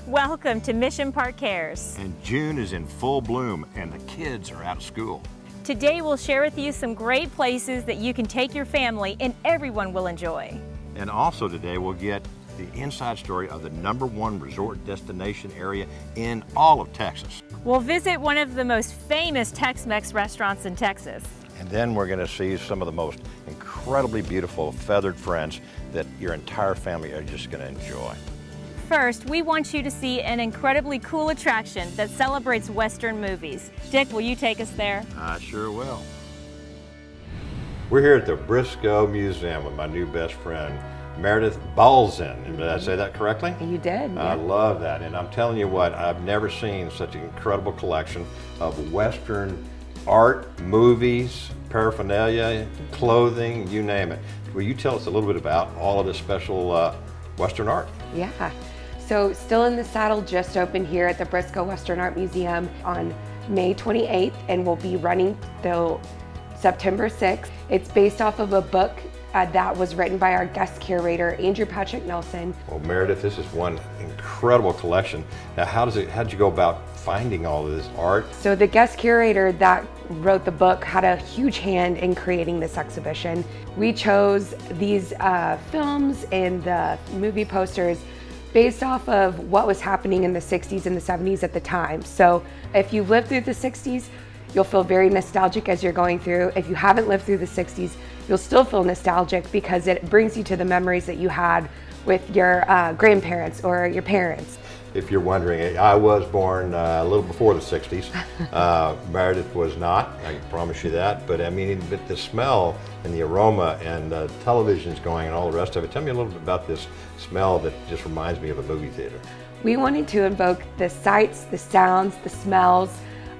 Welcome to Mission Park Cares. And June is in full bloom and the kids are out of school. Today we'll share with you some great places that you can take your family and everyone will enjoy. And also today we'll get the inside story of the #1 resort destination area in all of Texas. We'll visit one of the most famous Tex-Mex restaurants in Texas. And then we're going to see some of the most incredibly beautiful feathered friends that your entire family are just going to enjoy. First, we want you to see an incredibly cool attraction that celebrates Western movies. Dick, will you take us there? I sure will. We're here at the Briscoe Museum with my new best friend, Meredith Balzan. Did I say that correctly? You did. I love that. And I'm telling you what, I've never seen such an incredible collection of Western art, movies, paraphernalia, clothing, you name it. Will you tell us a little bit about all of this special Western art? Yeah. So Still in the Saddle just opened here at the Briscoe Western Art Museum on May 28th and will be running till September 6th. It's based off of a book that was written by our guest curator, Andrew Patrick Nelson. Well, Meredith, this is one incredible collection. Now, how did you go about finding all of this art? So the guest curator that wrote the book had a huge hand in creating this exhibition. We chose these films and the movie posters based off of what was happening in the 60s and the 70s at the time. So if you've lived through the 60s, you'll feel very nostalgic as you're going through. If you haven't lived through the 60s, you'll still feel nostalgic because it brings you to the memories that you had with your grandparents or your parents. If you're wondering, I was born a little before the 60s. Meredith was not, I can promise you that. But I mean, but the smell and the aroma and the television's going and all the rest of it. Tell me a little bit about this smell that just reminds me of a movie theater. We wanted to invoke the sights, the sounds, the smells,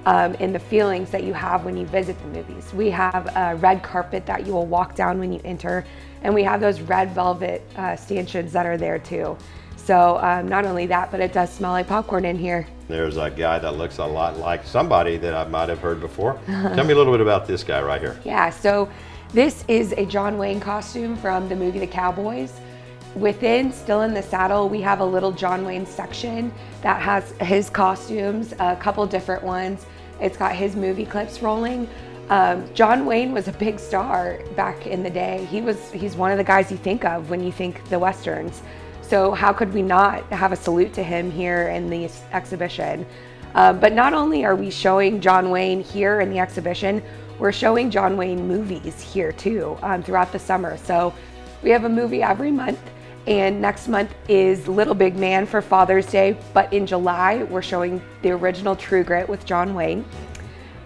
and the feelings that you have when you visit the movies. We have a red carpet that you will walk down when you enter, and we have those red velvet stanchions that are there too. So not only that, but it does smell like popcorn in here. There's a guy that looks a lot like somebody that I might have heard before. Tell me a little bit about this guy right here. Yeah, so this is a John Wayne costume from the movie The Cowboys. Within Still in the Saddle, we have a little John Wayne section that has his costumes, a couple different ones. It's got his movie clips rolling. John Wayne was a big star back in the day. He's one of the guys you think of when you think the Westerns. So how could we not have a salute to him here in the exhibition? But not only are we showing John Wayne here in the exhibition, we're showing John Wayne movies here too throughout the summer. So we have a movie every month, and next month is Little Big Man for Father's Day. But in July, we're showing the original True Grit with John Wayne.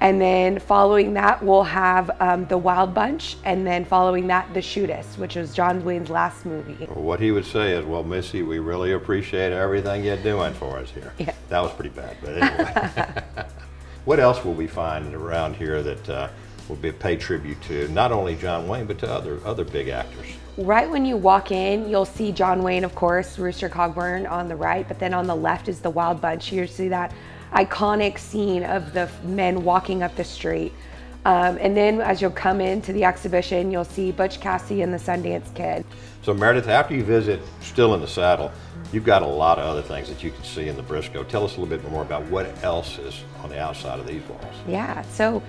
And then following that, we'll have The Wild Bunch, and then following that, The Shootist, which was John Wayne's last movie. What he would say is, well, Missy, we really appreciate everything you're doing for us here. Yeah. That was pretty bad, but anyway. What else will we find around here that will be paid tribute to not only John Wayne, but to other big actors? Right when you walk in, you'll see John Wayne, of course, Rooster Cogburn on the right, but then on the left is The Wild Bunch. You'll see that iconic scene of the men walking up the street. And then as you'll come into the exhibition, you'll see Butch Cassidy and the Sundance Kid. So Meredith, after you visit Still in the Saddle, you've got a lot of other things that you can see in the Briscoe. Tell us a little bit more about what else is on the outside of these walls. Yeah, so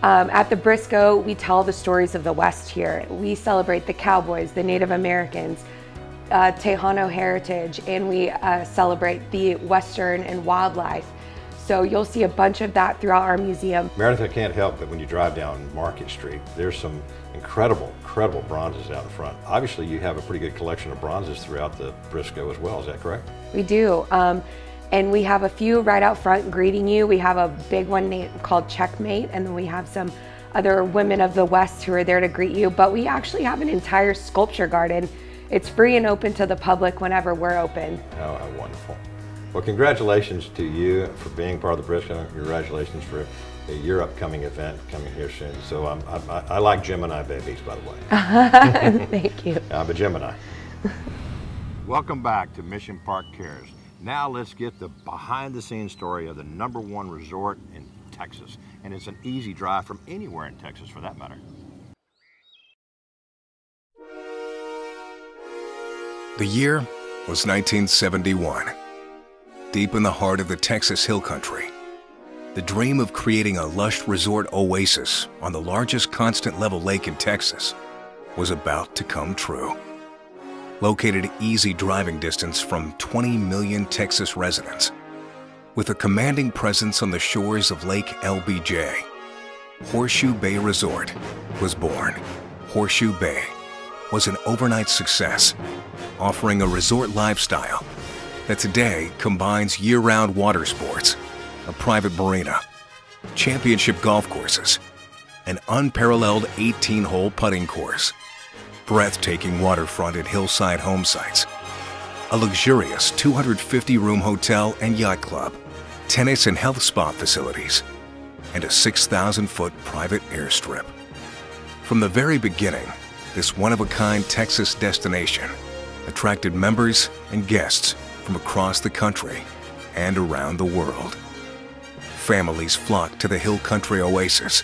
at the Briscoe, we tell the stories of the West here. We celebrate the Cowboys, the Native Americans, Tejano heritage, and we celebrate the Western and wildlife. So you'll see a bunch of that throughout our museum. Meredith, I can't help but when you drive down Market Street, there's some incredible bronzes out in front. Obviously, you have a pretty good collection of bronzes throughout the Briscoe as well, is that correct? We do, and we have a few right out front greeting you. We have a big one called Checkmate, and then we have some other women of the West who are there to greet you, but we actually have an entire sculpture garden. It's free and open to the public whenever we're open. Oh, how wonderful. Well, congratulations to you for being part of the Briscoe. Congratulations for your upcoming event coming here soon. So I like Gemini babies, by the way. Thank you. I'm a Gemini. Welcome back to Mission Park Cares. Now let's get the behind-the-scenes story of the #1 resort in Texas. And it's an easy drive from anywhere in Texas for that matter. The year was 1971. deep in the heart of the Texas Hill Country, the dream of creating a lush resort oasis on the largest constant level lake in Texas was about to come true. Located easy driving distance from 20 million Texas residents, with a commanding presence on the shores of Lake LBJ, Horseshoe Bay Resort was born. Horseshoe Bay was an overnight success, offering a resort lifestyle that today combines year-round water sports, a private marina, championship golf courses, an unparalleled 18-hole putting course, breathtaking waterfront and hillside home sites, a luxurious 250-room hotel and yacht club, tennis and health spa facilities, and a 6,000-foot private airstrip. From the very beginning, this one-of-a-kind Texas destination attracted members and guests from across the country and around the world. Families flocked to the Hill Country Oasis.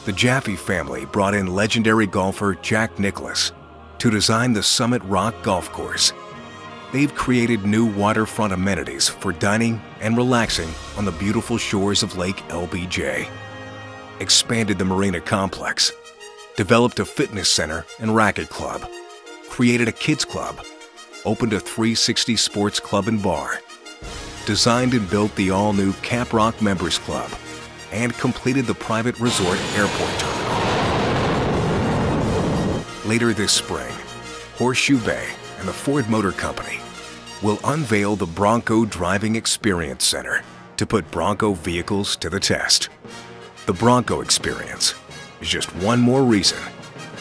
The Jaffe family brought in legendary golfer Jack Nicklaus to design the Summit Rock Golf Course. They've created new waterfront amenities for dining and relaxing on the beautiful shores of Lake LBJ, expanded the marina complex, developed a fitness center and racket club, created a kids club, opened a 360 sports club and bar, designed and built the all-new Cap Rock Members Club, and completed the private resort airport terminal. Later this spring, Horseshoe Bay and the Ford Motor Company will unveil the Bronco Driving Experience Center to put Bronco vehicles to the test. The Bronco Experience is just one more reason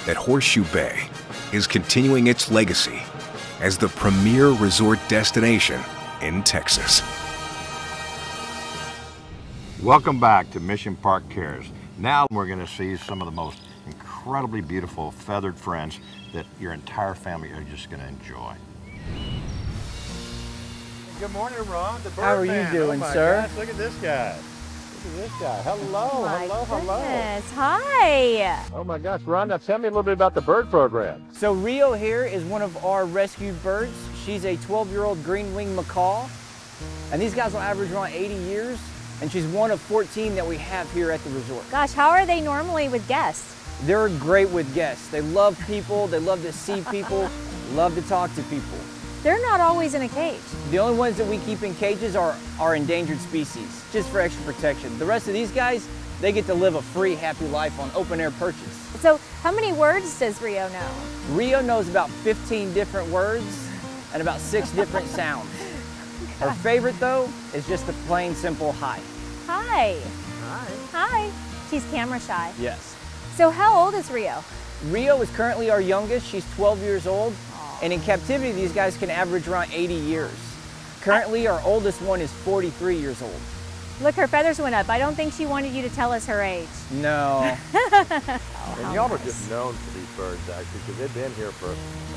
that Horseshoe Bay is continuing its legacy as the premier resort destination in Texas. Welcome back to Mission Park Cares. Now we're going to see some of the most incredibly beautiful feathered friends that your entire family are just going to enjoy. Good morning, Ron. The bird How are man. you doing, oh my sir? Gosh, look at this guy. Look at this guy. Hello, hello. Goodness. Hi. Oh my gosh, Ron, now tell me a little bit about the bird program. So Rio here is one of our rescued birds. She's a 12-year-old green-winged macaw. And these guys will average around 80 years. And she's one of 14 that we have here at the resort. Gosh, how are they normally with guests? They're great with guests. They love people, they love to see people, love to talk to people. They're not always in a cage. The only ones that we keep in cages are endangered species, just for extra protection. The rest of these guys, they get to live a free, happy life on open-air perches. So how many words does Rio know? Rio knows about 15 different words and about 6 different sounds. Her favorite, though, is just the plain, simple hi. Hi. Hi. Hi. She's camera shy. Yes. So how old is Rio? Rio is currently our youngest. She's 12 years old. And in captivity, these guys can average around 80 years. Currently, our oldest one is 43 years old. Look, her feathers went up. I don't think she wanted you to tell us her age. No. And y'all are just known for these birds, actually, because they've been here for,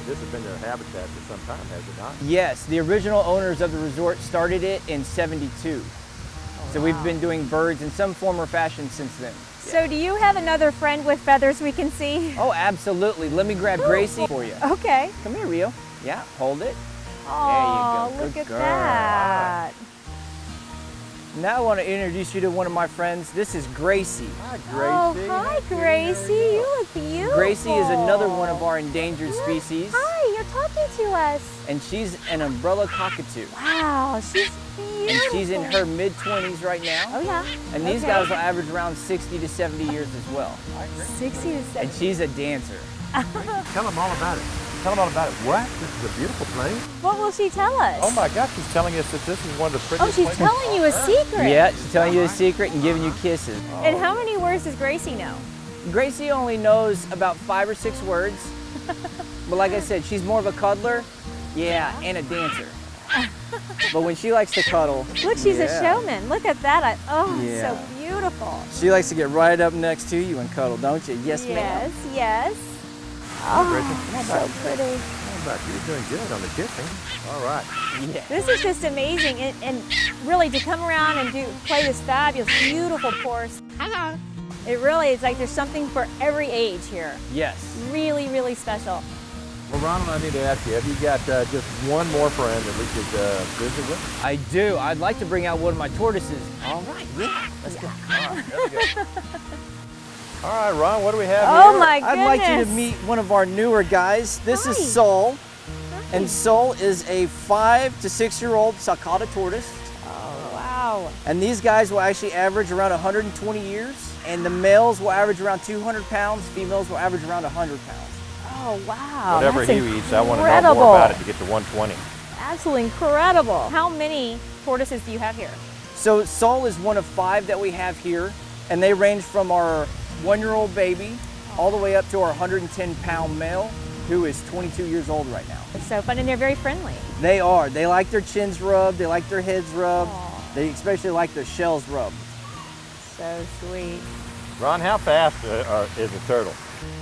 this has been their habitat for some time, has it not? Yes, the original owners of the resort started it in '72. So we've been doing birds in some form or fashion since then. So do you have another friend with feathers we can see? Oh, absolutely. Let me grab Gracie for you. Okay. Come here, Rio. Yeah, hold it. Oh, There you go. look Good at girl. that. Now I want to introduce you to one of my friends. This is Gracie. Hi, Gracie. Oh, hi, Gracie. You look beautiful. Gracie is another one of our endangered species. Hi, you're talking to us. And she's an umbrella cockatoo. Wow, she's beautiful. And she's in her mid-20s right now. Oh, yeah. And these Okay. guys will average around 60 to 70 years as well. 60 to 70. And she's a dancer. Tell them all about it. Tell them all about it. What? This is a beautiful place. What will she tell us? Oh my gosh, she's telling us that this is one of the Oh, prettiest she's places telling you a on earth. secret. Yeah, she's telling you a secret and giving you kisses. And how many words does Gracie know? Gracie only knows about 5 or 6 words. But like I said, she's more of a cuddler. Yeah, and a dancer. But when she likes to cuddle, Look, she's a yeah. showman. Look at that. Oh, Yeah. so beautiful. She likes to get right up next to you and cuddle, don't you? Yes, ma'am. Yes, yes. Gracie, come on So back. pretty. Come on back. You're doing good on the kissing. All right. Yeah. This is just amazing, and really to come around and play this fabulous, beautiful course. It really is like there's something for every age here. Yes. Really, really special. Well, Ronald, I need to ask you, have you got just one more friend that we could visit with? I do. I'd like to bring out one of my tortoises. All right, yeah, let's go. All right, there we go. All right, Ron, what do we have Oh here? my goodness. I'd like you to meet one of our newer guys. This is Sol, and Sol is a 5 to 6 year old Sakata tortoise. Oh, wow. And these guys will actually average around 120 years, and the males will average around 200 pounds, females will average around 100 pounds. Oh, wow. Whatever That's he eats, I want to know incredible. more about it to get to 120. Absolutely incredible. How many tortoises do you have here? So Sol is one of 5 that we have here, and they range from our 1-year-old baby all the way up to our 110-pound male, who is 22 years old right now. It's so fun, and they're very friendly. They are. They like their chins rubbed, they like their heads rubbed, Aw. they especially like their shells rubbed. So sweet. Ron, how fast is a turtle?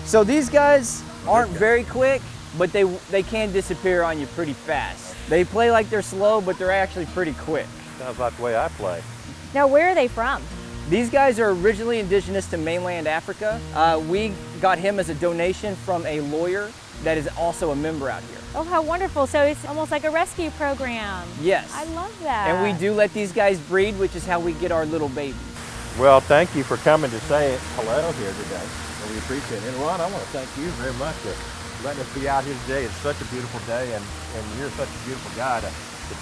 So these guys aren't very quick, but they can disappear on you pretty fast. They play like they're slow, but they're actually pretty quick. Sounds like the way I play. Now, where are they from? These guys are originally indigenous to mainland Africa. We got him as a donation from a lawyer that is also a member out here. Oh, how wonderful. So it's almost like a rescue program. Yes. I love that. And we do let these guys breed, which is how we get our little babies. Well, thank you for coming to say hello here today. We appreciate it. And Ron, I want to thank you very much for letting us be out here today. It's such a beautiful day, and you're such a beautiful guy to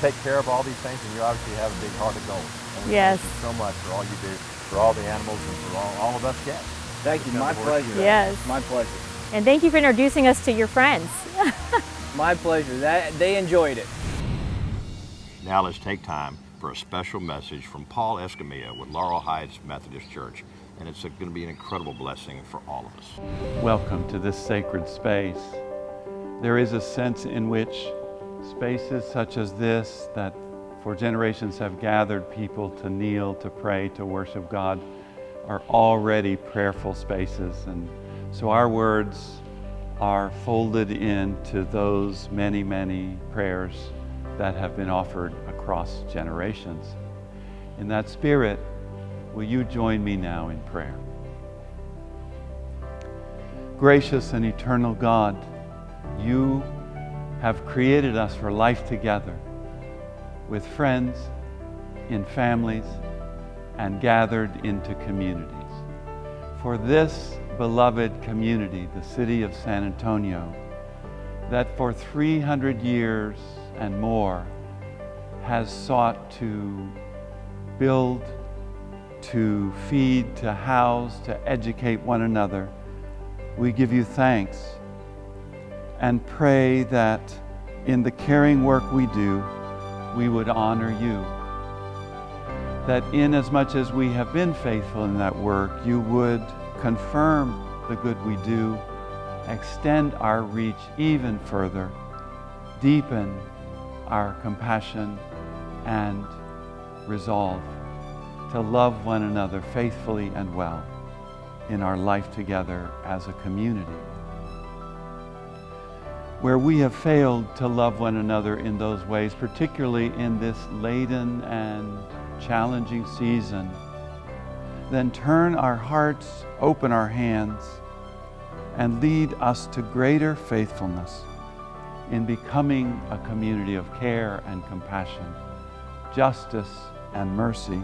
take care of all these things, and you obviously have a big heart of gold. And we Yes. Thank you so much for all you do, for all the animals, and for all of us guests. Thank you. My pleasure. Yes. My pleasure. And thank you for introducing us to your friends. My pleasure. They enjoyed it. Now let's take time for a special message from Paul Escamilla with Laurel Heights Methodist Church. And it's going to be an incredible blessing for all of us. Welcome to this sacred space. There is a sense in which spaces such as this, that for generations have gathered people to kneel, to pray, to worship God, are already prayerful spaces. And so our words are folded into those many, many prayers that have been offered across generations. In that spirit, will you join me now in prayer? Gracious and eternal God, you have created us for life together with friends, in families, and gathered into communities. For this beloved community, the city of San Antonio, that for 300 years and more has sought to build, to feed, to house, to educate one another, we give you thanks and pray that in the caring work we do, we would honor you. That inasmuch as we have been faithful in that work, you would confirm the good we do, extend our reach even further, deepen our compassion and resolve to love one another faithfully and well in our life together as a community. Where we have failed to love one another in those ways, particularly in this laden and challenging season, then turn our hearts, open our hands, and lead us to greater faithfulness in becoming a community of care and compassion, justice and mercy,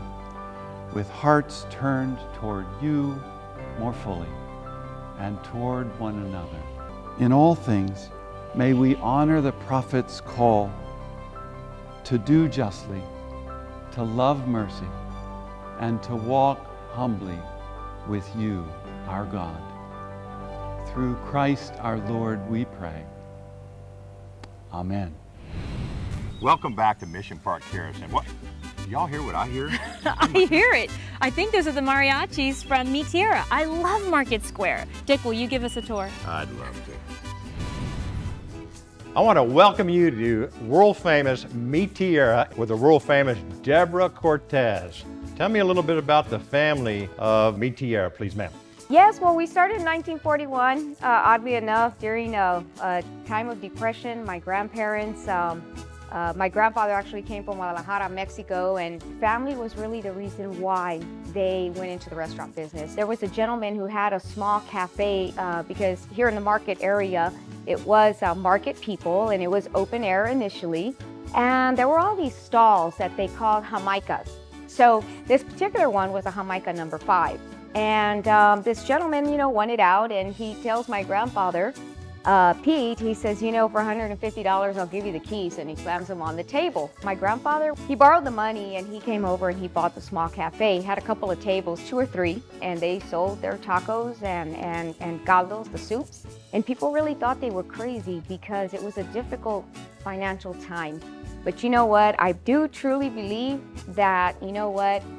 with hearts turned toward you more fully and toward one another. In all things, may we honor the prophet's call to do justly, to love mercy, and to walk humbly with you, our God. Through Christ our Lord we pray. Amen. Welcome back to Mission Park Kerrison. What? Y'all hear what I hear? I hear it. I think those are the mariachis from Mi Tierra. I love Market Square. Dick, will you give us a tour? I'd love to. I want to welcome you to world famous Mi Tierra with the world famous Deborah Cortez. Tell me a little bit about the family of Mi Tierra, please, ma'am. Yes, well, we started in 1941. Oddly enough, during a time of depression, my grandparents My grandfather actually came from Guadalajara, Mexico, and family was really the reason why they went into the restaurant business. There was a gentleman who had a small cafe because here in the market area, it was Market People, and it was open air initially. And there were all these stalls that they called Jamaicas. So this particular one was a Jamaica number 5. And this gentleman, wanted out, and he tells my grandfather, Pete, he says, for $150, I'll give you the keys, and he slams them on the table. My grandfather, he borrowed the money, and he came over and he bought the small cafe. He had a couple of tables, 2 or 3, and they sold their tacos and caldos, the soups. And people really thought they were crazy because it was a difficult financial time. But you know what? I do truly believe that,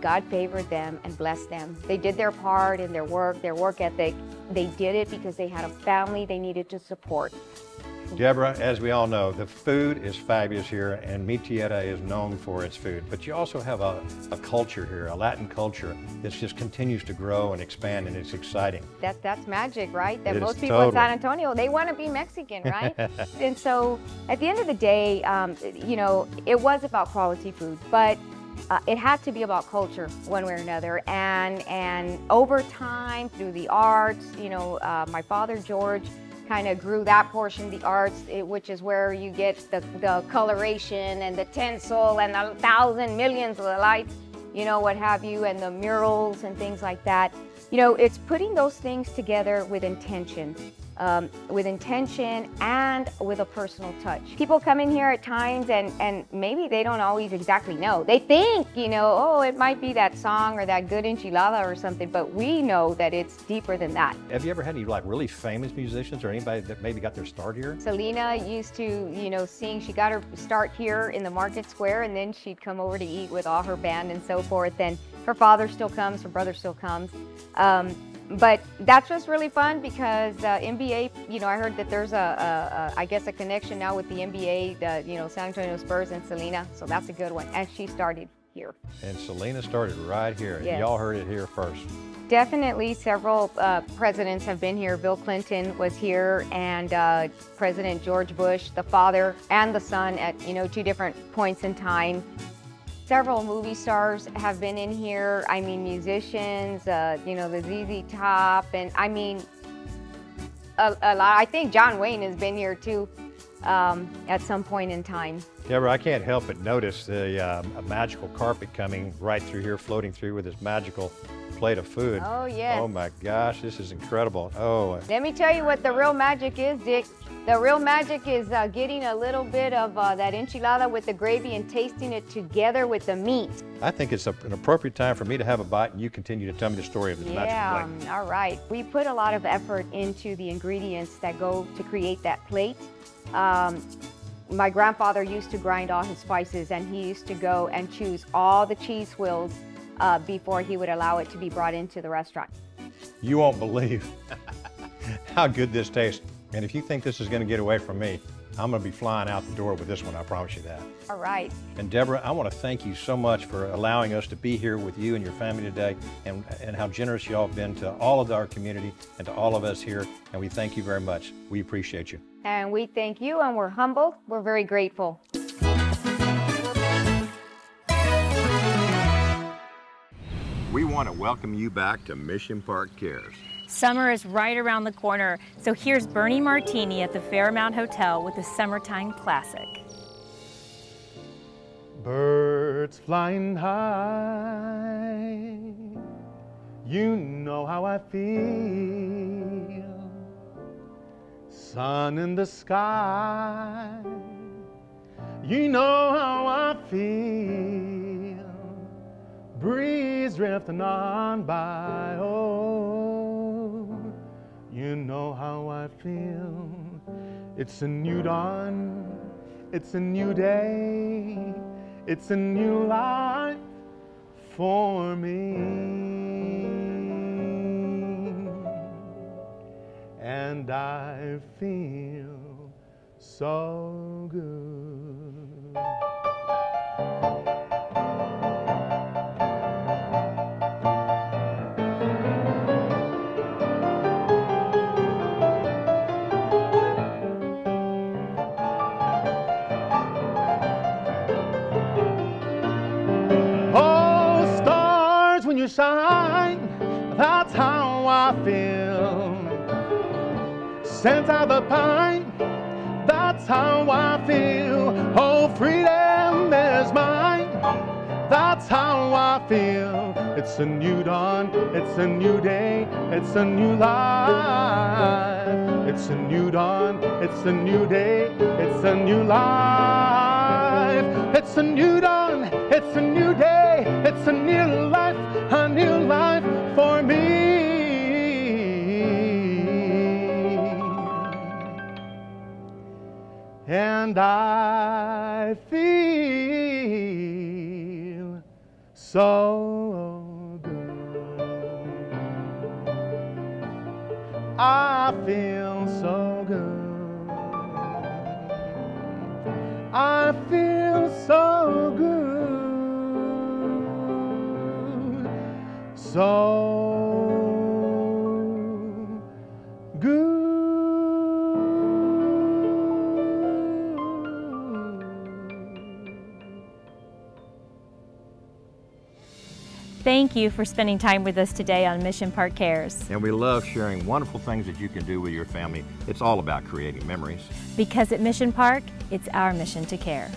God favored them and blessed them. They did their part in their work ethic. They did it because they had a family they needed to support. Deborah, as we all know, the food is fabulous here, and Mi Tierra is known for its food. But you also have a culture here, a Latin culture, that just continues to grow and expand, and it's exciting. That's magic, right? That It most is people in totally. San Antonio, they want to be Mexican, right? And so at the end of the day, it was about quality food, but it had to be about culture one way or another. And over time, through the arts, my father, George, kind of grew that portion, the arts, which is where you get the coloration and the tinsel and the 1,000 millions of the lights, what have you, and the murals and things like that. It's putting those things together with intention and with a personal touch. People come in here at times and maybe they don't always exactly know. They think, oh, it might be that song or that good enchilada or something, but we know that it's deeper than that. Have you ever had any really famous musicians or anybody that maybe got their start here? Selena used to, sing. She got her start here in the Market Square, and then she'd come over to eat with all her band and so forth. And her father still comes, her brother still comes. But that's just really fun because NBA, I heard that there's I guess a connection now with the NBA, San Antonio Spurs and Selena, so that's a good one. And she started here. And Selena started right here. Yes. Y'all heard it here first. Definitely several presidents have been here. Bill Clinton was here, and President George Bush, the father and the son at, 2 different points in time. Several movie stars have been in here. I mean, musicians, the ZZ Top, and I mean, a lot. I think John Wayne has been here too at some point in time. Deborah, I can't help but notice the magical carpet coming right through here, floating through with this magical plate of food. Oh, yes. Oh my gosh, this is incredible. Oh. Let me tell you what the real magic is, Dick. The real magic is getting a little bit of that enchilada with the gravy and tasting it together with the meat. I think it's an appropriate time for me to have a bite and you continue to tell me the story of this magic plate. All right. We put a lot of effort into the ingredients that go to create that plate. My grandfather used to grind all his spices, and he used to go and choose all the cheese wheels before he would allow it to be brought into the restaurant. You won't believe how good this tastes. And if you think this is going to get away from me, I'm going to be flying out the door with this one, I promise you that. All right. And Deborah, I want to thank you so much for allowing us to be here with you and your family today, and how generous y'all have been to all of our community and to all of us here. And we thank you very much. We appreciate you. And we thank you, and we're humbled. We're very grateful. We want to welcome you back to Mission Park Cares. Summer is right around the corner, so here's Bernie Martini at the Fairmount Hotel with the Summertime Classic. Birds flying high, you know how I feel. Sun in the sky, you know how I feel. Breeze drifting on by, oh, you know how I feel. It's a new dawn, it's a new day, it's a new life for me. And I feel so good. you shine, that's how I feel. Scent of the pine, that's how I feel. Oh, freedom is mine, that's how I feel. It's a new dawn, it's a new day, it's a new life. It's a new dawn, it's a new day, it's a new life. It's a new dawn, it's a new day, it's a new life for me. And I feel so good. I feel so good. I feel so good. So good. Thank you for spending time with us today on Mission Park Cares. And we love sharing wonderful things that you can do with your family. It's all about creating memories. Because at Mission Park, it's our mission to care.